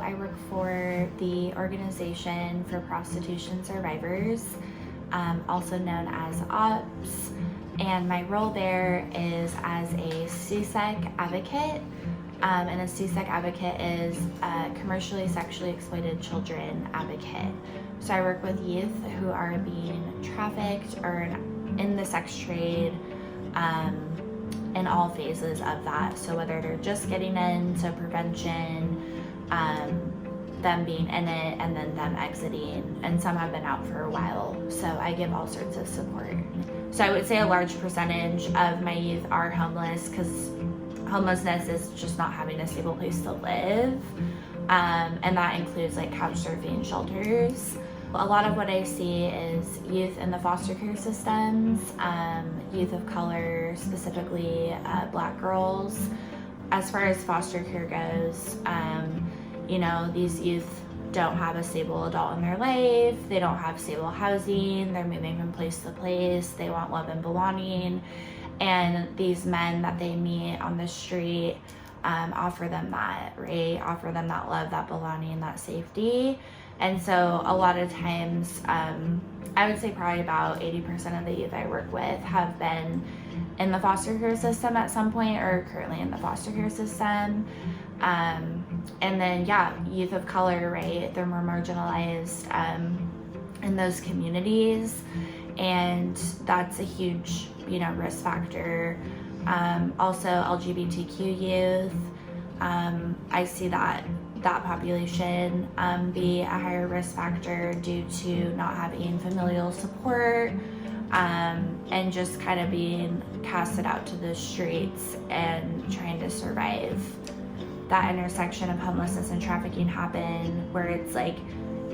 I work for the Organization for Prostitution Survivors, also known as OPS, and my role there is as a CSEC advocate. And a CSEC advocate is a commercially sexually exploited children advocate. So I work with youth who are being trafficked or in the sex trade, in all phases of that. So whether they're just getting in, so prevention, them being in it, and then them exiting, and some have been out for a while. So I give all sorts of support. So I would say a large percentage of my youth are homeless, because homelessness is just not having a stable place to live, and that includes like couch surfing shelters. A lot of what I see is youth in the foster care systems, youth of color, specifically Black girls. As far as foster care goes, these youth don't have a stable adult in their life, they don't have stable housing, they're moving from place to place, they want love and belonging, and these men that they meet on the street offer them that, right? Offer them that love, that belonging, that safety. And so a lot of times, I would say probably about 80% of the youth I work with have been in the foster care system at some point or currently in the foster care system. And then, youth of color, right? They're more marginalized in those communities. And that's a huge, risk factor. Also LGBTQ youth, I see that population be a higher risk factor due to not having familial support, and just kind of being casted out to the streets and trying to survive. That intersection of homelessness and trafficking happen where it's like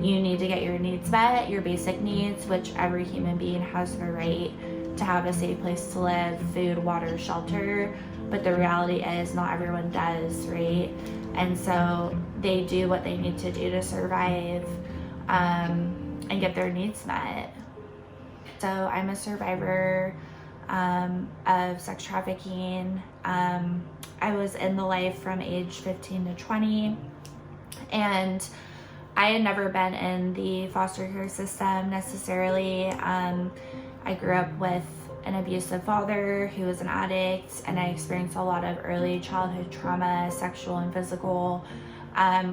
you need to get your needs met, your basic needs, which every human being has the right to have a safe place to live, food, water, shelter, but the reality is not everyone does, right? And so they do what they need to do to survive, and get their needs met. So I'm a survivor of sex trafficking. I was in the life from age 15 to 20, and I had never been in the foster care system necessarily. I grew up with an abusive father who was an addict, and I experienced a lot of early childhood trauma, sexual and physical,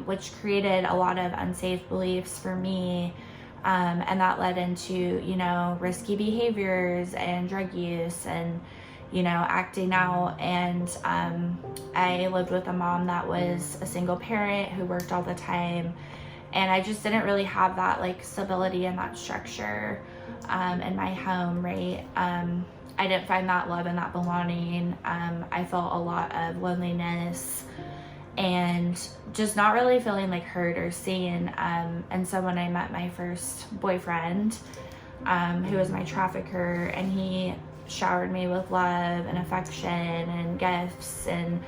which created a lot of unsafe beliefs for me, and that led into, risky behaviors and drug use and, acting out. And I lived with a mom that was a single parent who worked all the time, and I just didn't really have that like stability and that structure in my home, right? I didn't find that love and that belonging. I felt a lot of loneliness and just not really feeling like heard or seen. And so when I met my first boyfriend, who was my trafficker, and he showered me with love and affection and gifts and,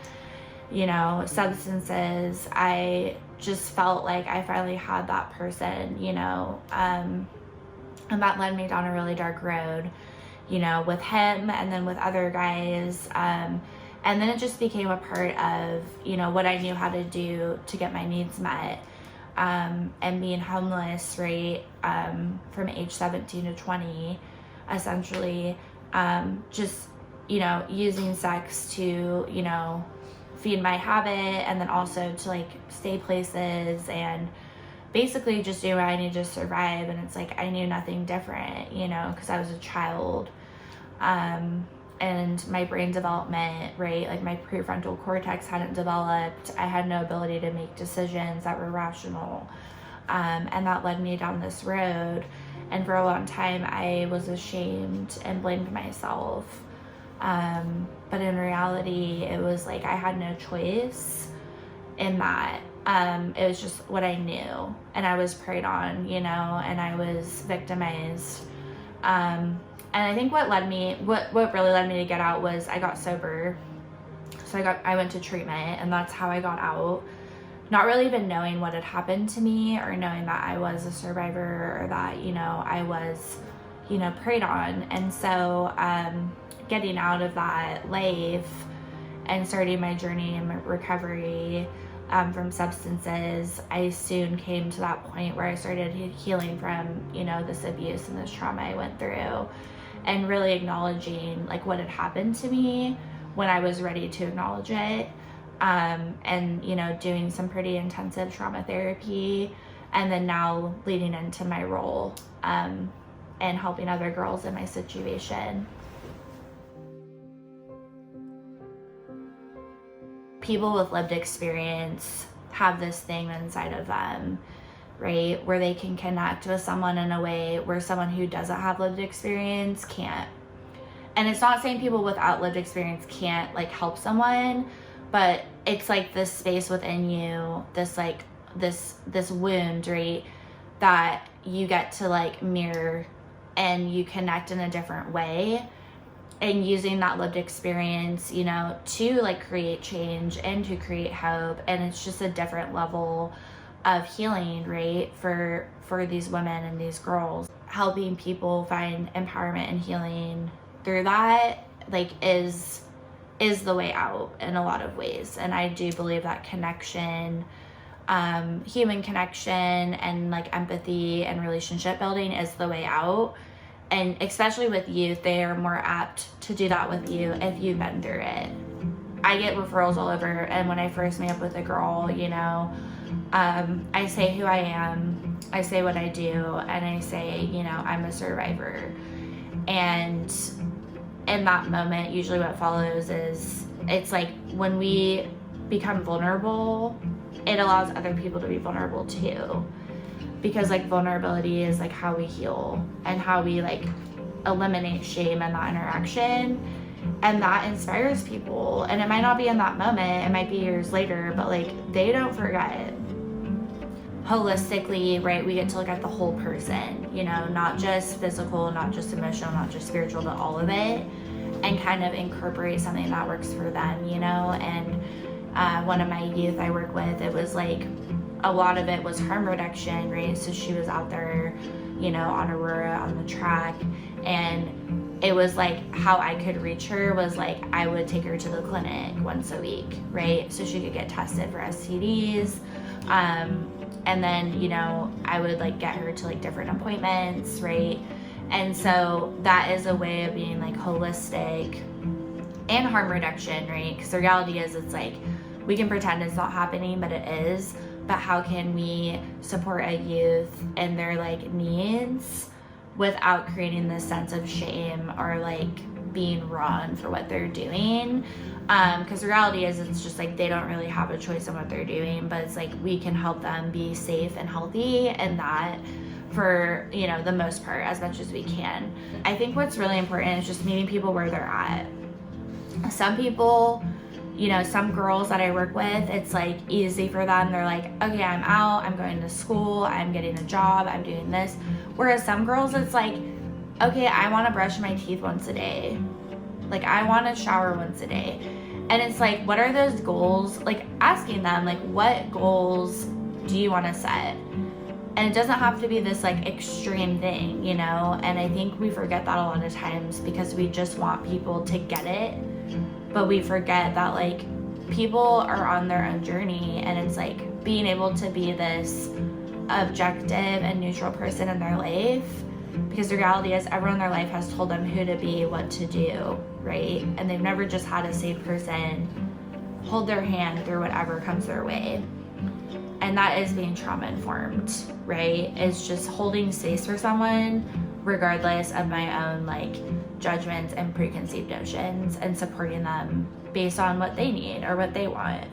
substances, I just felt like I finally had that person, and that led me down a really dark road, with him and then with other guys. And then it just became a part of, what I knew how to do to get my needs met. And being homeless, right, from age 17 to 20, essentially, just, using sex to, feed my habit, and then also to like stay places and basically just do what I need to survive. And it's like I knew nothing different, because I was a child. And my brain development, right, like my prefrontal cortex hadn't developed. I had no ability to make decisions that were rational. And that led me down this road. And for a long time, I was ashamed and blamed myself. But in reality, it was like I had no choice in that. It was just what I knew, and I was preyed on, and I was victimized. And I think what really led me to get out was I got sober. So I went to treatment, and that's how I got out. Not really even knowing what had happened to me or knowing that I was a survivor or that, I was, preyed on. And so, getting out of that life and starting my journey in recovery, from substances, I soon came to that point where I started healing from, this abuse and this trauma I went through, and really acknowledging like what had happened to me when I was ready to acknowledge it. And doing some pretty intensive trauma therapy, and then now leading into my role and helping other girls in my situation. People with lived experience have this thing inside of them, right, where they can connect with someone in a way where someone who doesn't have lived experience can't. And it's not saying people without lived experience can't like help someone, but it's like this space within you, this like this wound, right, that you get to like mirror, and you connect in a different way, and using that lived experience, to like create change and to create hope. And it's just a different level of healing, right, for these women and these girls. Helping people find empowerment and healing through that like is the way out in a lot of ways. And I do believe that connection, human connection and like empathy and relationship building is the way out. And especially with youth, they are more apt to do that with you if you've been through it. I get referrals all over, and when I first meet up with a girl, I say who I am, I say what I do, and I say, I'm a survivor. And in that moment, usually what follows is, it's like when we become vulnerable, it allows other people to be vulnerable too. Because like vulnerability is like how we heal and how we like eliminate shame in that interaction. And that inspires people. And it might not be in that moment, it might be years later, but like they don't forget. Holistically, right, we get to look at the whole person, not just physical, not just emotional, not just spiritual, but all of it, and kind of incorporate something that works for them, And one of my youth I work with, it was like a lot of it was harm reduction, right? So she was out there, on Aurora on the track, and it was like how I could reach her was like I would take her to the clinic once a week, right? So she could get tested for STDs. And then, I would like get her to like different appointments, right? And so that is a way of being like holistic and harm reduction, right? Because the reality is it's like we can pretend it's not happening, but it is. But how can we support a youth and their like needs without creating this sense of shame or like being wrong for what they're doing? Because the reality is it's just like they don't really have a choice in what they're doing, but it's like we can help them be safe and healthy, and that for the most part as much as we can. I think what's really important is just meeting people where they're at. Some people, some girls that I work with, it's like easy for them. They're like, okay, I'm out, I'm going to school, I'm getting a job, I'm doing this. Whereas some girls, it's like, okay, I want to brush my teeth once a day. Like, I want to shower once a day. And it's like, what are those goals? Like, asking them, like, what goals do you want to set? And it doesn't have to be this, like, extreme thing, And I think we forget that a lot of times because we just want people to get it. But we forget that, like, people are on their own journey. And it's, like, being able to be this objective and neutral person in their life. Because the reality is everyone in their life has told them who to be, what to do, right? And they've never just had a safe person hold their hand through whatever comes their way. And that is being trauma informed, right? It's just holding space for someone regardless of my own like judgments and preconceived notions, and supporting them based on what they need or what they want.